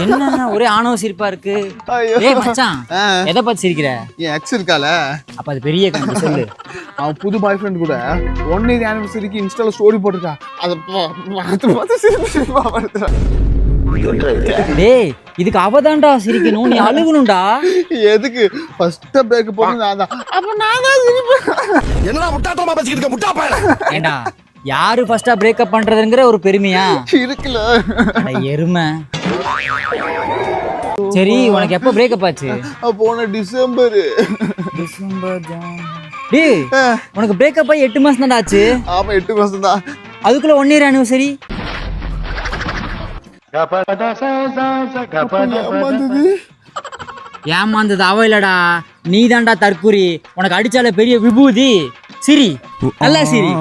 என்ன ஒரே ஆணவ சிரிப்பா இருக்கு. ஏய் மச்சான், எதை பார்த்து சிரிக்கிற? என் எக்ஸ் இருக்கால, அப்ப அது பெரிய கணக்கு சொல்லு. அவன் புது பாய் ஃப்ரெண்ட் கூட 1 year anniversary இன்ஸ்டால ஸ்டோரி போட்டுருக்கா. அதை பார்த்து சிரிப்பா படுத்துறான். டேய், இதுக்கு அவதான்டா சிரிக்கணும், நீ அழுகணும்டா. எதுக்கு ஃபர்ஸ்ட் பிரேக் போட்டு நான் தான், அப்ப நான் தான் சிரிப்பேன். என்னடா முட்டாட்டமா பேசிக்கிட்டு இருக்க முட்டா பையல? ஏண்டா யாரு ஃபர்ஸ்டா பிரேக்கப் பண்றதுங்கிற ஒரு பெருமையா இருக்குல்ல? அட எருமை. சரி, உனக்கு எப்ப பிரேக்கப் ஆச்சு? போன டிசம்பர். டேய், உனக்கு பிரேக்கப் ஆகி 8 மாசம் தான்டா ஆச்சு. ஆமா, 8 மாசம் தான். அதுக்குள்ள 1 year anniversary. ஏமாந்தது அவ இல்லடா, நீ தான்டா தற்குறி. உனக்கு அடிச்சால பெரிய விபூதி. சிரி, நல்லா சிரி.